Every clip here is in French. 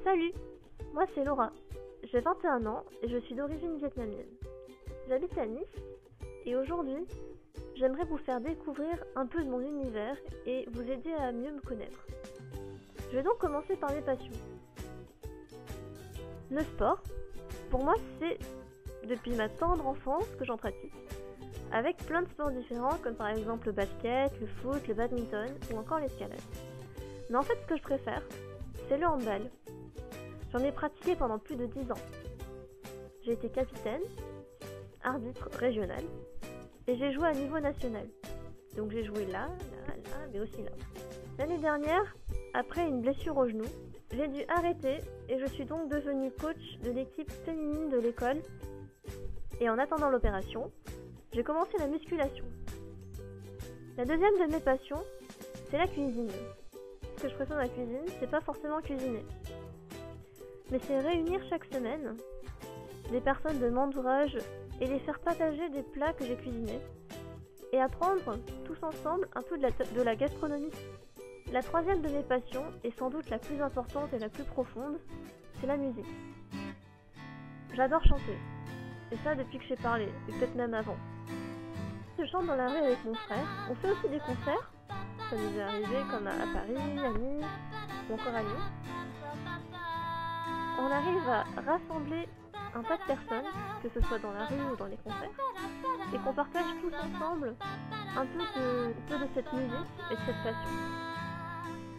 Salut, moi c'est Laura, j'ai 21 ans et je suis d'origine vietnamienne. J'habite à Nice et aujourd'hui, j'aimerais vous faire découvrir un peu de mon univers et vous aider à mieux me connaître. Je vais donc commencer par mes passions. Le sport, pour moi c'est depuis ma tendre enfance que j'en pratique, avec plein de sports différents comme par exemple le basket, le foot, le badminton ou encore l'escalade. Mais en fait ce que je préfère, c'est le handball. J'en ai pratiqué pendant plus de 10 ans. J'ai été capitaine, arbitre régional et j'ai joué à niveau national. Donc j'ai joué là, mais aussi là. L'année dernière, après une blessure au genou, j'ai dû arrêter et je suis donc devenue coach de l'équipe féminine de l'école. Et en attendant l'opération, j'ai commencé la musculation. La deuxième de mes passions, c'est la cuisine. Ce que je préfère dans la cuisine, c'est pas forcément cuisiner, mais c'est réunir chaque semaine des personnes de mon entourage et les faire partager des plats que j'ai cuisinés et apprendre tous ensemble un peu de la gastronomie. La troisième de mes passions, et sans doute la plus importante et la plus profonde, c'est la musique. J'adore chanter, et ça depuis que j'ai parlé, et peut-être même avant. Je chante dans la rue avec mon frère, on fait aussi des concerts, ça nous est arrivé comme à Paris, à Nice, ou encore à Lyon. On arrive à rassembler un tas de personnes, que ce soit dans la rue ou dans les concerts, et qu'on partage tous ensemble un peu de cette musique et de cette passion.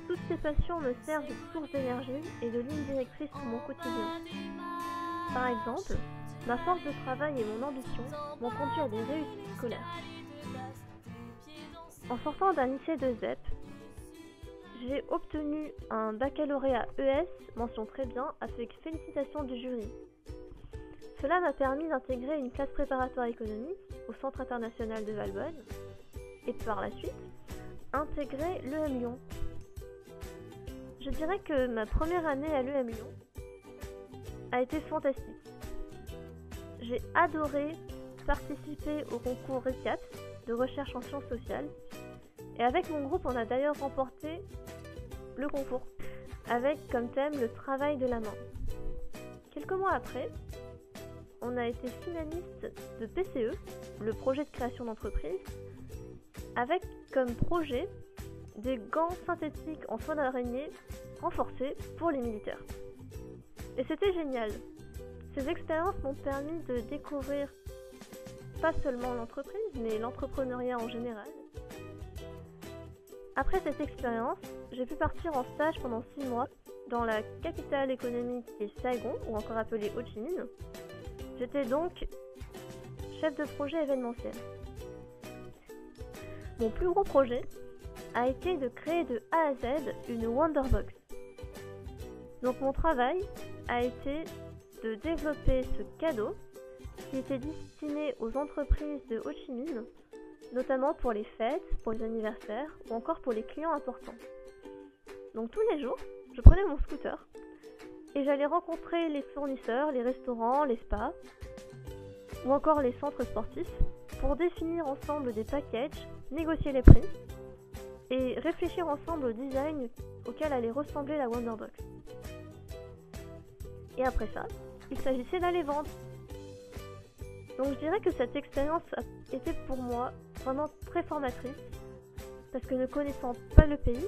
Toutes ces passions me servent de source d'énergie et de ligne directrice pour mon quotidien. Par exemple, ma force de travail et mon ambition m'ont conduit à des réussites scolaires. En sortant d'un lycée de ZEP, j'ai obtenu un baccalauréat ES, mention très bien, avec félicitations du jury. Cela m'a permis d'intégrer une classe préparatoire économique au Centre international de Valbonne et par la suite, intégrer l'EM Lyon. Je dirais que ma première année à l'EM Lyon a été fantastique. J'ai adoré participer au concours RECAP de recherche en sciences sociales et avec mon groupe on a d'ailleurs remporté le concours avec comme thème le travail de la main. Quelques mois après, on a été finaliste de PCE, le projet de création d'entreprise, avec comme projet des gants synthétiques en soie d'araignée renforcés pour les militaires. Et c'était génial. Ces expériences m'ont permis de découvrir pas seulement l'entreprise, mais l'entrepreneuriat en général. Après cette expérience, j'ai pu partir en stage pendant 6 mois dans la capitale économique qui est Saigon, ou encore appelée Ho Chi Minh. J'étais donc chef de projet événementiel. Mon plus gros projet a été de créer de A à Z une Wonderbox. Donc mon travail a été de développer ce cadeau qui était destiné aux entreprises de Ho Chi Minh, notamment pour les fêtes, pour les anniversaires ou encore pour les clients importants. Donc tous les jours, je prenais mon scooter et j'allais rencontrer les fournisseurs, les restaurants, les spas ou encore les centres sportifs pour définir ensemble des packages, négocier les prix et réfléchir ensemble au design auquel allait ressembler la Wonderbox. Et après ça, il s'agissait d'aller vendre. Donc je dirais que cette expérience a été pour moi vraiment très formatrice parce que ne connaissant pas le pays,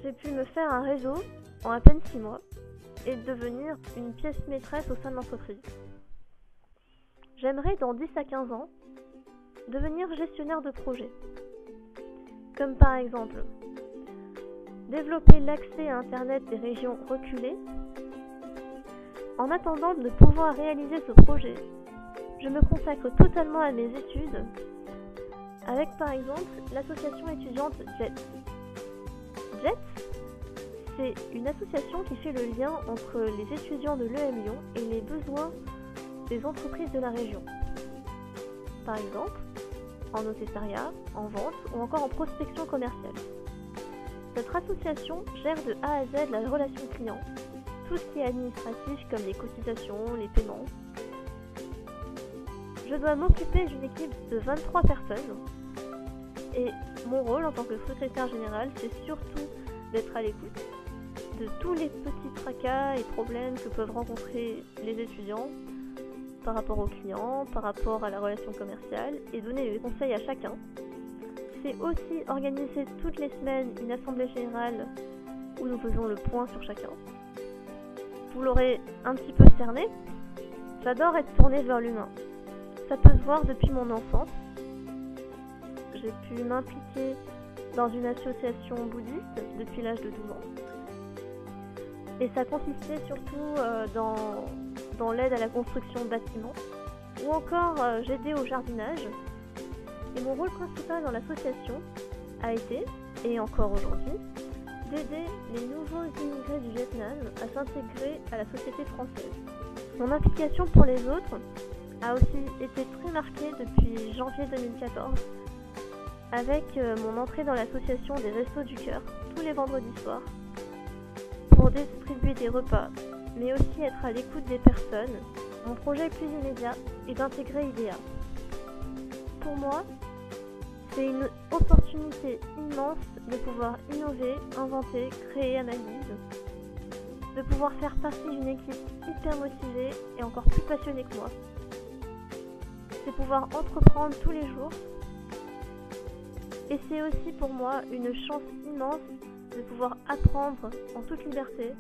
j'ai pu me faire un réseau en à peine 6 mois et devenir une pièce maîtresse au sein de l'entreprise. J'aimerais dans 10 à 15 ans devenir gestionnaire de projet. Comme par exemple, développer l'accès à Internet des régions reculées. En attendant de pouvoir réaliser ce projet, je me consacre totalement à mes études, avec par exemple l'association étudiante JET. JET, c'est une association qui fait le lien entre les étudiants de l'EM Lyon et les besoins des entreprises de la région. Par exemple, en hôtessariat, en vente ou encore en prospection commerciale. Notre association gère de A à Z la relation client, tout ce qui est administratif comme les cotisations, les paiements. Je dois m'occuper d'une équipe de 23 personnes et mon rôle en tant que secrétaire générale, c'est surtout d'être à l'écoute de tous les petits tracas et problèmes que peuvent rencontrer les étudiants par rapport aux clients, par rapport à la relation commerciale, et donner des conseils à chacun. C'est aussi organiser toutes les semaines une assemblée générale où nous faisons le point sur chacun. Vous l'aurez un petit peu cerné, j'adore être tournée vers l'humain. Ça peut se voir depuis mon enfance. J'ai pu m'impliquer dans une association bouddhiste depuis l'âge de 12 ans. Et ça consistait surtout dans l'aide à la construction de bâtiments, ou encore j'aidais au jardinage. Et mon rôle principal dans l'association a été, et encore aujourd'hui, d'aider les nouveaux immigrés du Vietnam à s'intégrer à la société française. Mon implication pour les autres a aussi été très marquée depuis janvier 2014, avec mon entrée dans l'association des Restos du Cœur tous les vendredis soirs, pour distribuer des repas, mais aussi être à l'écoute des personnes. Mon projet plus immédiat est d'intégrer IDEA. Pour moi, c'est une opportunité immense de pouvoir innover, inventer, créer à ma guise, de pouvoir faire partie d'une équipe hyper motivée et encore plus passionnée que moi. C'est pouvoir entreprendre tous les jours, et c'est aussi pour moi une chance immense de pouvoir apprendre en toute liberté,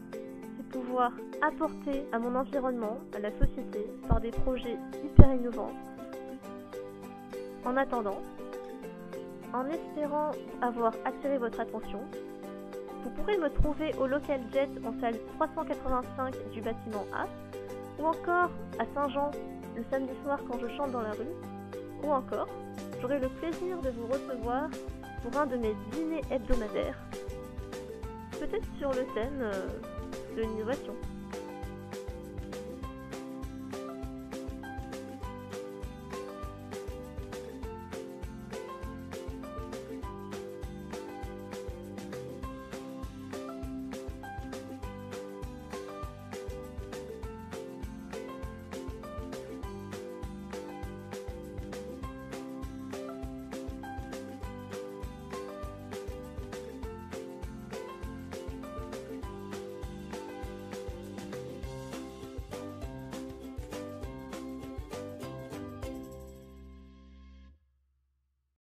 de pouvoir apporter à mon environnement, à la société, par des projets hyper innovants. En attendant, en espérant avoir attiré votre attention, vous pourrez me trouver au Local Jet en salle 385 du bâtiment A, ou encore à Saint-Jean le samedi soir quand je chante dans la rue, ou encore, j'aurai le plaisir de vous recevoir pour un de mes dîners hebdomadaires, peut-être sur le thème de l'innovation.